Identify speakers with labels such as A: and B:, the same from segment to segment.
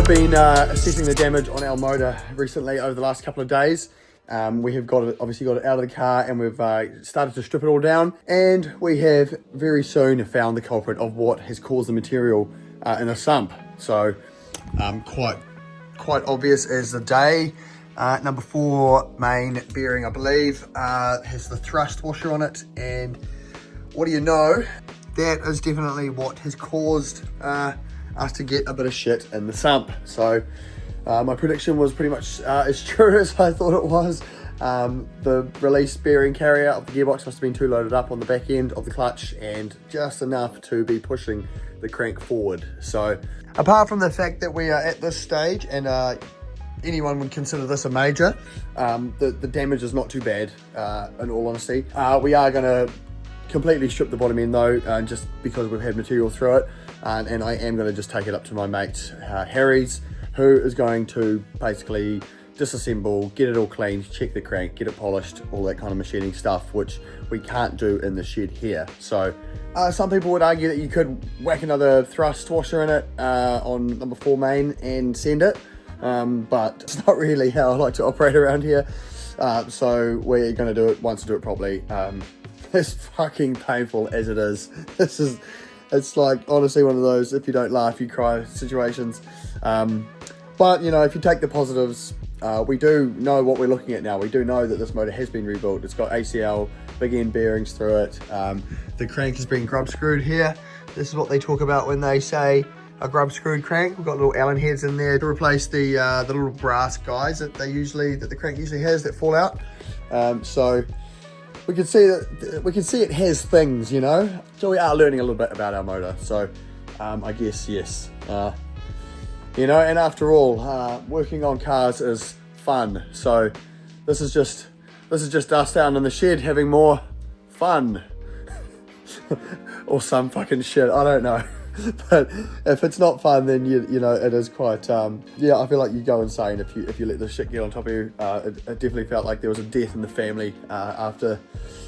A: been assessing the damage on our motor recently over the last couple of days. We have obviously got it out of the car, and we've started to strip it all down, and we have very soon found the culprit of what has caused the material in the sump. So quite obvious as the day. Number 4 main bearing, I believe, has the thrust washer on it, and what do you know, that is definitely what has caused us to get a bit of shit in the sump. So my prediction was pretty much as true as I thought it was. The release bearing carrier of the gearbox must have been too loaded up on the back end of the clutch, and just enough to be pushing the crank forward. So apart from the fact that we are at this stage, and anyone would consider this a major, the damage is not too bad, in all honesty. We are going to completely strip the bottom end though, just because we've had material through it, and I am going to just take it up to my mate Harry's, who is going to basically disassemble, get it all cleaned, check the crank, get it polished, all that kind of machining stuff, which we can't do in the shed here. So some people would argue that you could whack another thrust washer in it on number 4 main and send it, but it's not really how I like to operate around here. So we're going to do it once, do it properly. As fucking painful as it is, it's like honestly one of those if you don't laugh you cry situations. But you know, if you take the positives, we do know what we're looking at now. We do know that this motor has been rebuilt. It's got ACL big end bearings through it. The crank has been grub screwed here. This is what they talk about when they say a grub screwed crank. We've got little Allen heads in there to replace the little brass guys that the crank usually has that fall out. So we can see it has things, you know. So we are learning a little bit about our motor. So I guess yes. You know, and after all, working on cars is fun. So this is just us down in the shed having more fun. Or some fucking shit, I don't know. But if it's not fun, then you know it is quite yeah, I feel like you go insane if you let the shit get on top of you. It definitely felt like there was a death in the family after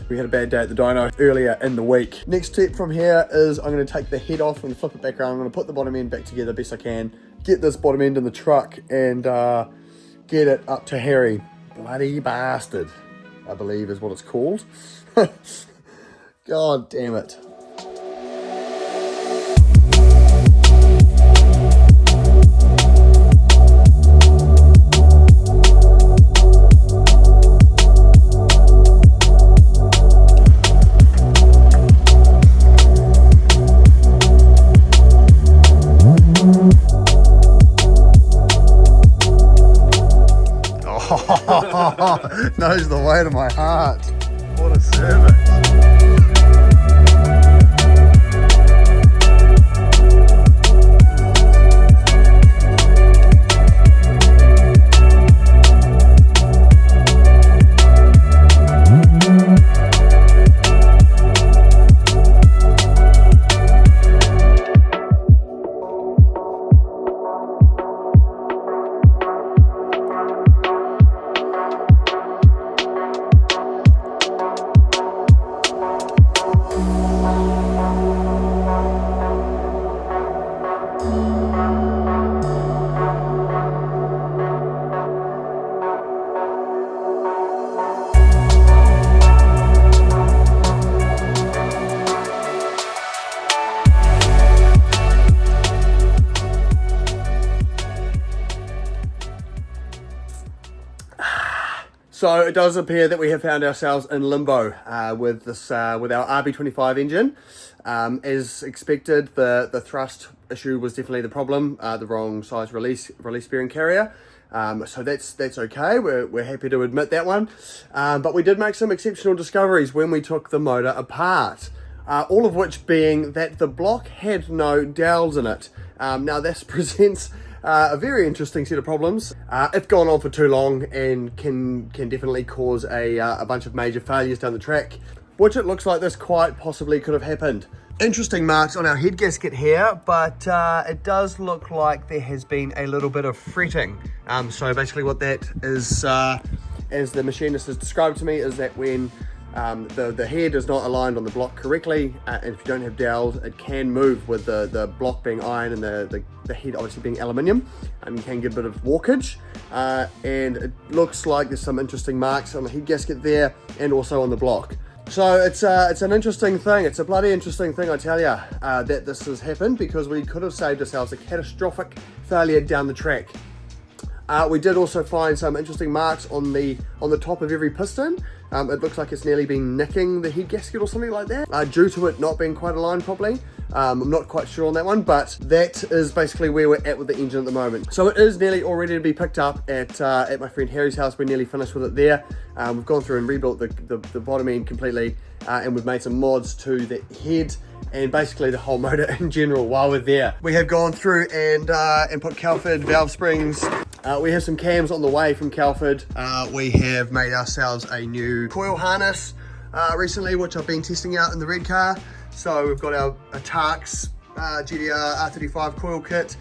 A: we had a bad day at the dyno earlier in the week. Next step from here is I'm going to take the head off and flip it back around. I'm going to put the bottom end back together best I can, get this bottom end in the truck, and get it up to Harry. Bloody bastard, I believe is what it's called. God damn it. Knows the way to my heart. What a service. So it does appear that we have found ourselves in limbo with our RB25 engine. As expected, the thrust issue was definitely the problem, the wrong size release bearing carrier. So that's okay. We're happy to admit that one. But we did make some exceptional discoveries when we took the motor apart. All of which being that the block had no dowels in it. Now this presents a very interesting set of problems if gone on for too long, and can definitely cause a bunch of major failures down the track, which it looks like this quite possibly could have happened. Interesting marks on our head gasket here, but it does look like there has been a little bit of fretting. So basically what that is, as the machinist has described to me, is that when
B: The head is not aligned on the block correctly, and if you don't have dowels, it can move with the block being iron and the head obviously being aluminium. You can get a bit of warkage, and it looks like there's some interesting marks on the head gasket there and also on the block. So it's an interesting thing. It's a bloody interesting thing, I tell you, that this has happened, because we could have saved ourselves a catastrophic failure down the track. We did also find some interesting marks on the top of every piston. It looks like it's nearly been nicking the head gasket or something like that, due to it not being quite aligned properly. I'm not quite sure on that one, but that is basically where we're at with the engine at the moment. So it is nearly all ready to be picked up at my friend Harry's house. We're nearly finished with it there. We've gone through and rebuilt the bottom end completely, and we've made some mods to the head and basically the whole motor in general while we're there. We have gone through and put Calford valve springs. We have some cams on the way from Calford. We have made ourselves a new coil harness recently, which I've been testing out in the red car. So we've got our Tarx GDR R35 coil kit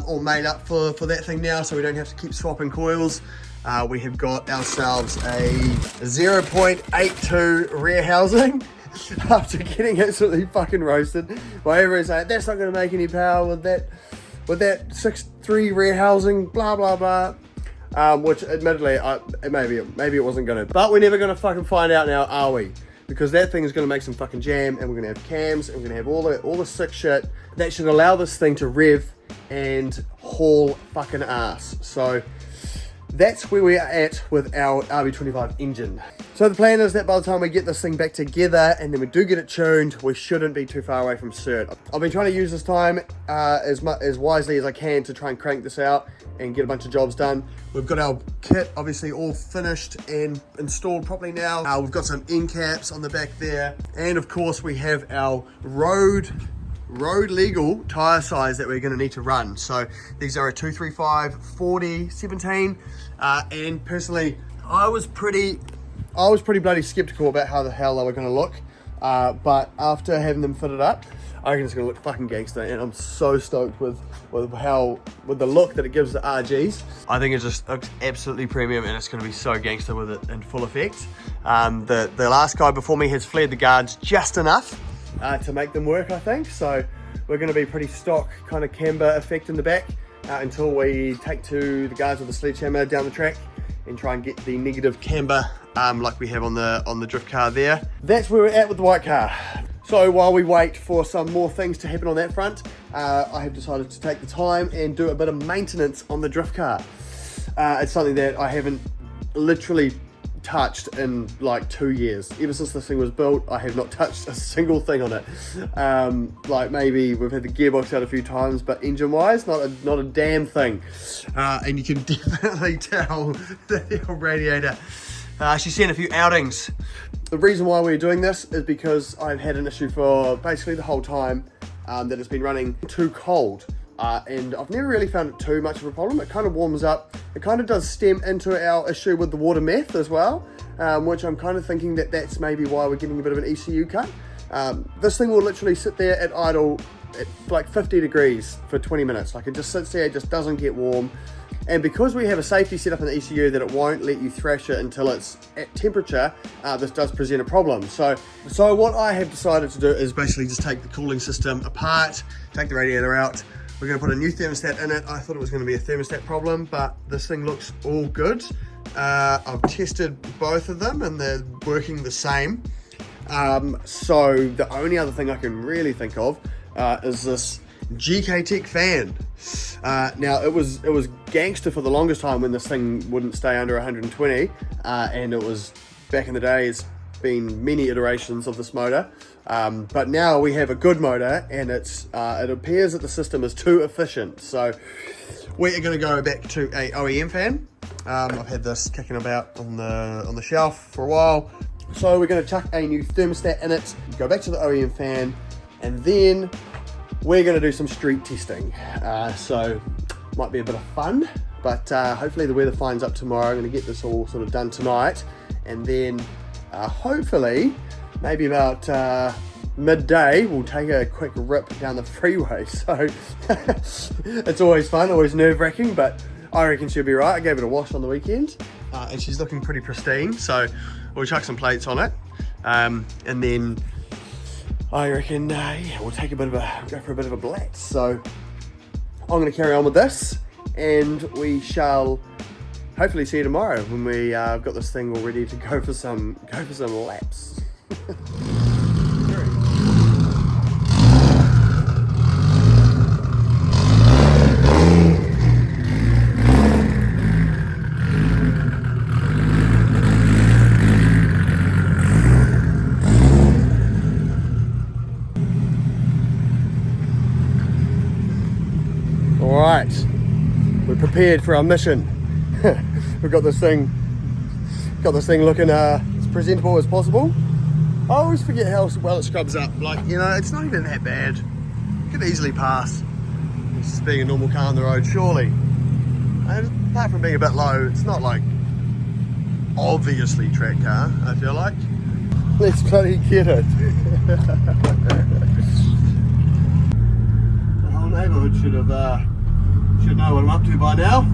B: all made up for that thing now, so we don't have to keep swapping coils. We have got ourselves a 0.82 rear housing after getting absolutely fucking roasted by everyone saying that's not going to make any power with that 6.3 rear housing, blah blah blah. Which admittedly, maybe it wasn't going to, but we're never going to fucking find out now, are we? Because that thing is going to make some fucking jam, and we're going to have cams, and we're going to have all the sick shit that should allow this thing to rev and haul fucking ass. So that's where we are at with our RB25 engine. So the plan is that by the time we get this thing back together and then we do get it tuned, we shouldn't be too far away from cert. I've been trying to use this time as wisely as I can to try and crank this out and get a bunch of jobs done. We've got our kit obviously all finished and installed properly now. We've got some end caps on the back there, and of course we have our road legal tire size that we're going to need to run. So these are a 235 40 17, and personally I was pretty bloody skeptical about how the hell they were going to look, but after having them fitted up, I reckon it's going to look fucking gangster, and I'm so stoked with the look that it gives the RGs. I think it just looks absolutely premium, and it's going to be so gangster with it in full effect. The last guy before me has flared the guards just enough to make them work, I think. So we're going to be pretty stock kind of camber effect in the back until we take to the guards with the sledgehammer down the track and try and get the negative camber like we have on the drift car there. That's where we're at with the white car. So while we wait for some more things to happen on that front, I have decided to take the time and do a bit of maintenance on the drift car. It's something that I haven't literally touched in like 2 years. Ever since this thing was built, I have not touched a single thing on it. Like maybe we've had the gearbox out a few times, but engine wise, not a damn thing. And you can definitely tell that the old radiator, she's seen a few outings. The reason why we're doing this is because I've had an issue for basically the whole time that it's been running too cold. And I've never really found it too much of a problem. It kind of warms up. It kind of does stem into our issue with the water meth as well, which I'm kind of thinking that that's maybe why we're getting a bit of an ECU cut. This thing will literally sit there at idle at like 50 degrees for 20 minutes. Like it just sits there, it just doesn't get warm. And because we have a safety set up in the ECU that it won't let you thrash it until it's at temperature, this does present a problem. So what I have decided to do is basically just take the cooling system apart, take the radiator out. We're going to put a new thermostat in it. I thought it was going to be a thermostat problem, but this thing looks all good. I've tested both of them and they're working the same. So the only other thing I can really think of is this GK Tech fan. Now it was gangster for the longest time when this thing wouldn't stay under 120, and it was back in the day. It's been many iterations of this motor, but now we have a good motor, and it appears that the system is too efficient. So we are going to go back to a OEM fan. I've had this kicking about on the shelf for a while, so we're going to chuck a new thermostat in it, go back to the OEM fan, and then we're going to do some street testing. So might be a bit of fun, but hopefully the weather finds up tomorrow. I'm going to get this all sort of done tonight, and then hopefully maybe about midday we'll take a quick rip down the freeway. So it's always fun, always nerve-wracking, but I reckon she'll be right. I gave it a wash on the weekend, and she's looking pretty pristine, so we'll chuck some plates on it. and then I reckon, yeah, we'll take go for a bit of a blat. So I'm going to carry on with this, and we shall hopefully see you tomorrow when we got this thing all ready to go for some laps. All right, we're prepared for our mission. We've got this thing looking as presentable as possible. I always forget how well it scrubs up. Like, you know, it's not even that bad. You could easily pass. It's just being a normal car on the road, surely. And apart from being a bit low, it's not like obviously track car, I feel like. Let's bloody get it. The whole neighbourhood should know what I'm up to by now.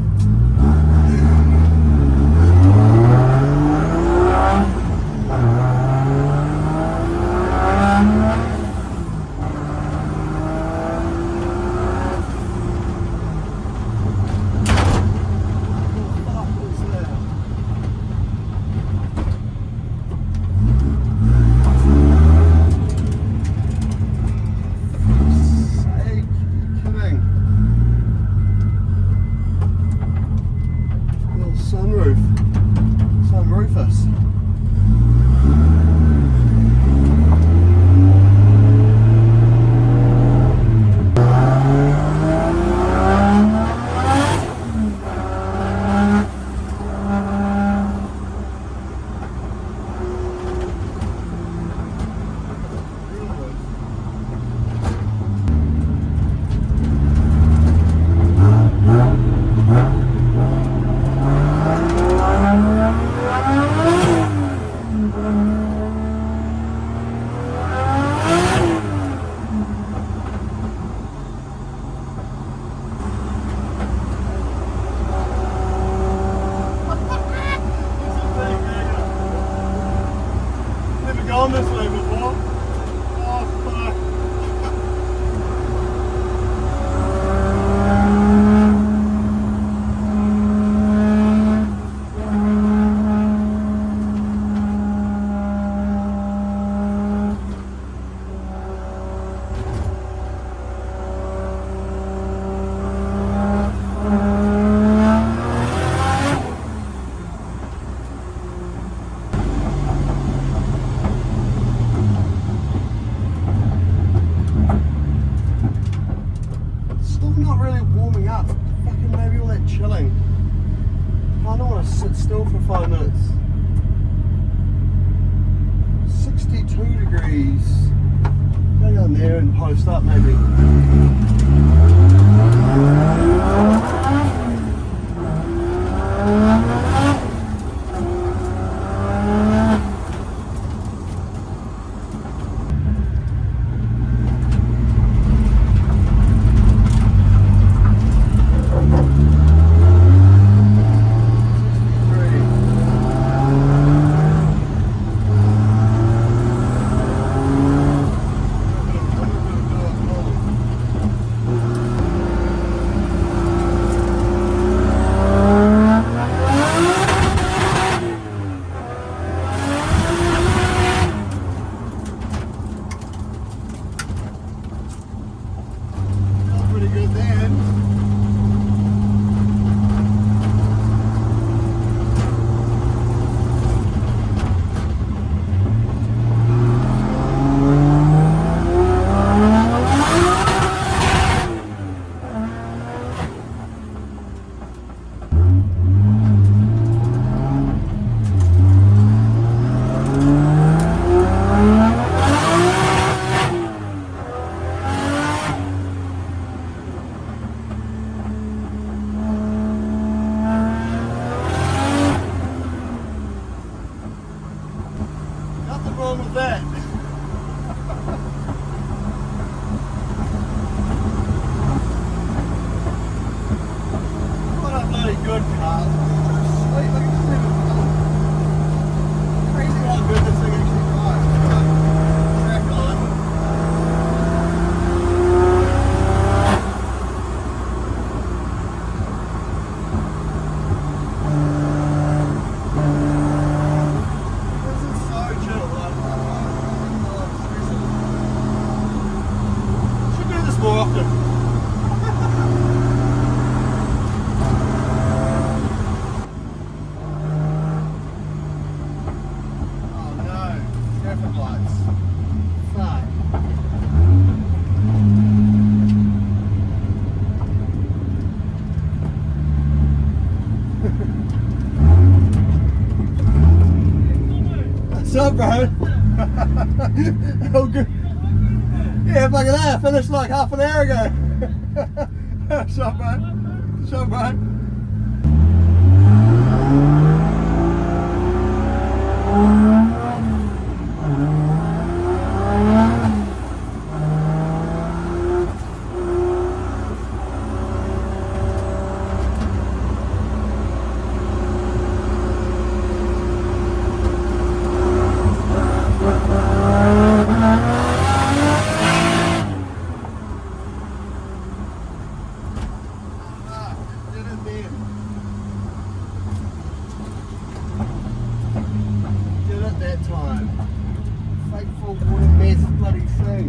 B: Sunroofus. Gone this way before. Oh fuck. Not really warming up. Fucking maybe all that chilling. I don't want to sit still for 5 minutes. 62 degrees. Go down there and post up maybe. good car. Crazy how good this thing actually drives. often. Oh no, traffic lights. Fuck. What's up, bro? Oh, good. Yeah, look at that. I finished like half an hour ago. What's up, bro? What's up, bro? Did it that time. Fateful water meth bloody thing.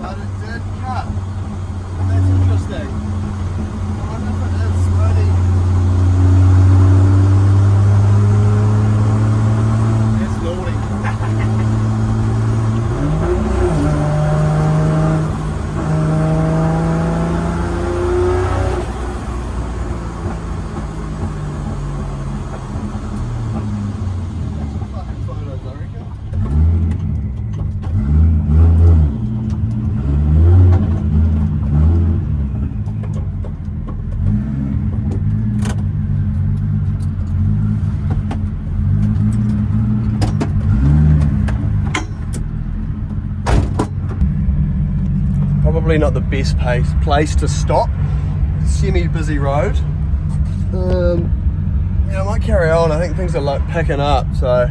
B: But it did cut. That's interesting. I wonder if it is slowly. That's naughty. Some fucking photos, I reckon. Probably not the best place to stop. Semi-busy road. Yeah, I might carry on. I think things are like picking up, so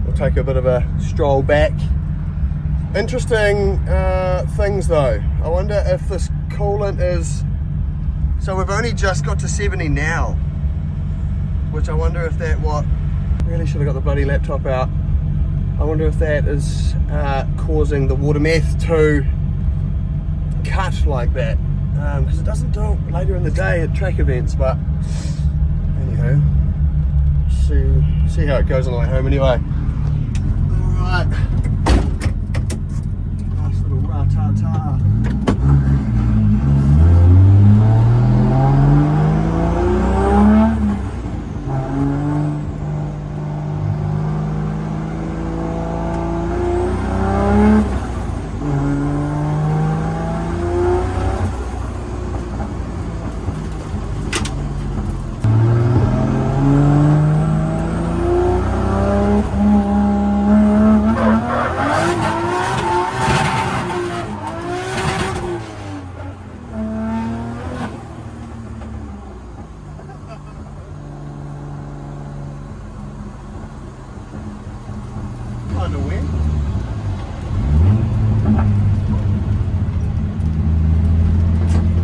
B: we'll take a bit of a stroll back. Interesting things though. I wonder if this coolant is. So we've only just got to 70 now, which I wonder if that really should have got the bloody laptop out. I wonder if that is causing the water meth to cut like that, because it doesn't do it later in the day at track events. But anyhow, see how it goes on the way home anyway. Alright, nice little ra-ta-ta. Kind of win.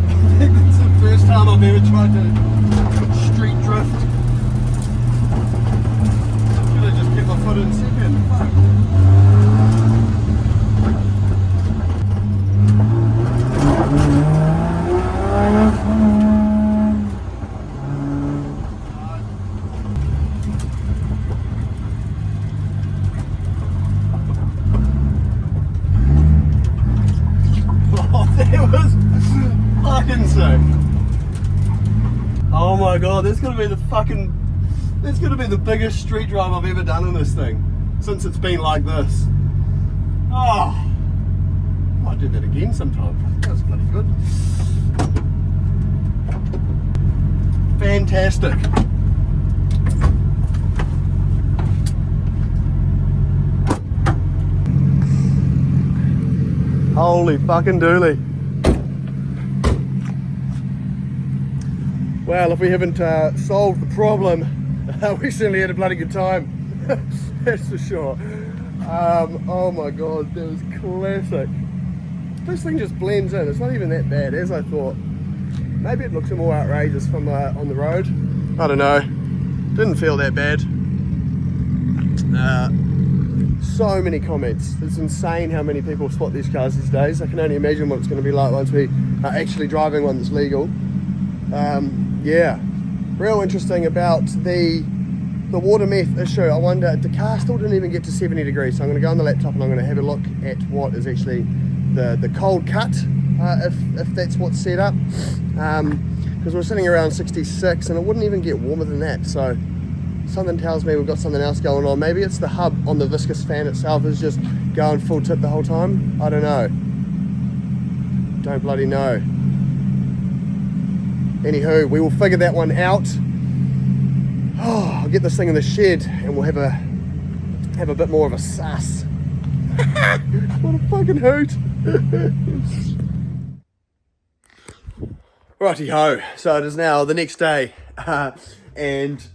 B: I think it's the first time I've ever tried to street drift. Should have just kept my foot in second. Fuck. That was fucking sick. Oh my god, that's gonna be the biggest street drive I've ever done in this thing since it's been like this. Oh, I might do that again sometime. That's bloody good. Fantastic. Holy fucking dooly. Well, if we haven't solved the problem, we certainly had a bloody good time. That's for sure. Oh my god, that was classic. This thing just blends in. It's not even that bad as I thought. Maybe it looks more outrageous from on the road. I don't know. Didn't feel that bad. So many comments. It's insane how many people spot these cars these days. I can only imagine what it's going to be like once we are actually driving one that's legal. Yeah, real interesting about the water meth issue. I wonder, the car still didn't even get to 70 degrees, so I'm going to go on the laptop and I'm going to have a look at what is actually the cold cut, if that's what's set up, because we're sitting around 66 and it wouldn't even get warmer than that. So something tells me we've got something else going on. Maybe it's the hub on the viscous fan itself is just going full tip the whole time. I don't know. Don't bloody know. Anywho, we will figure that one out. Oh, I'll get this thing in the shed and we'll have a bit more of a suss. What a fucking hoot. Righty ho, so it is now the next day and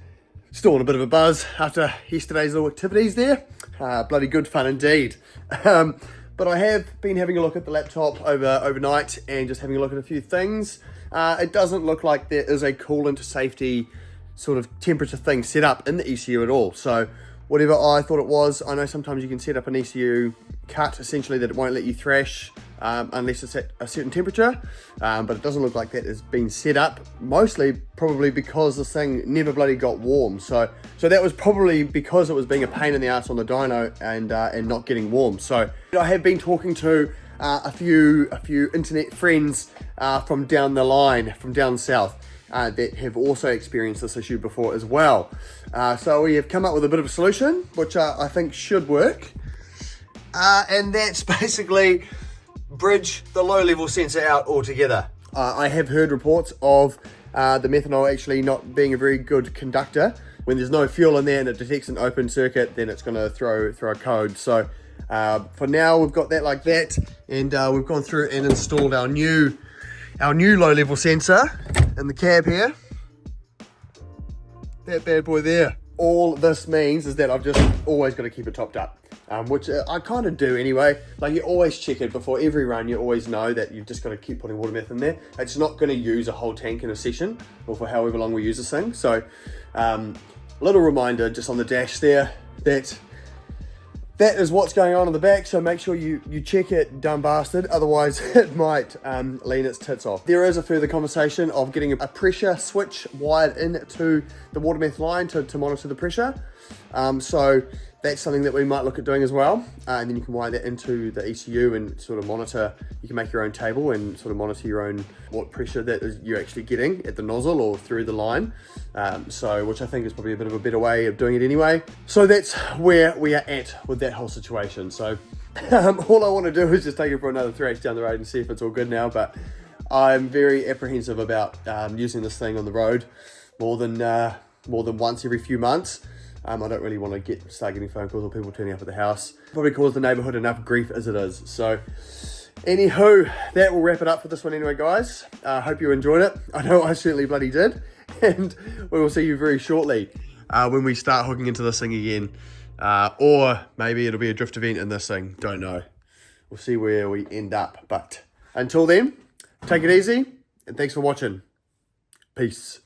B: still on a bit of a buzz after yesterday's little activities there. Bloody good fun indeed. But I have been having a look at the laptop overnight and just having a look at a few things. It doesn't look like there is a coolant safety sort of temperature thing set up in the ECU at all. So whatever I thought it was, I know sometimes you can set up an ECU cut essentially that it won't let you thrash unless it's at a certain temperature, but it doesn't look like that has been set up, mostly probably because this thing never bloody got warm. So that was probably because it was being a pain in the ass on the dyno and not getting warm. So I have been talking to a few internet friends from down the line, from down south, that have also experienced this issue before as well. So we have come up with a bit of a solution, which I think should work. And that's basically bridge the low level sensor out altogether. I have heard reports of the methanol actually not being a very good conductor. When there's no fuel in there and it detects an open circuit, then it's going to throw a code. So for now we've got that like that, and we've gone through and installed our new low level sensor in the cab here. That bad boy there. All this means is that I've just always got to keep it topped up, which I kind of do anyway. Like, you always check it before every run. You always know that you've just got to keep putting water meth in there. It's not going to use a whole tank in a session or for however long we use this thing. So little reminder just on the dash there that is what's going on in the back, so make sure you check it, dumb bastard, otherwise it might lean its tits off. There is a further conversation of getting a pressure switch wired into the water meth line to monitor the pressure. So that's something that we might look at doing as well. And then you can wire that into the ECU and sort of monitor. You can make your own table and sort of monitor your own what pressure that is you're actually getting at the nozzle or through the line. Which I think is probably a bit of a better way of doing it anyway. So that's where we are at with that whole situation. So all I want to do is just take it for another thrash down the road and see if it's all good now. But I'm very apprehensive about using this thing on the road more than once every few months. I don't really want to start getting phone calls or people turning up at the house. Probably cause the neighborhood enough grief as it is. So anywho, that will wrap it up for this one anyway, guys. Hope you enjoyed it. I know I certainly bloody did. And we will see you very shortly when we start hooking into this thing again. Or maybe it'll be a drift event in this thing. Don't know. We'll see where we end up. But until then, take it easy and thanks for watching. Peace.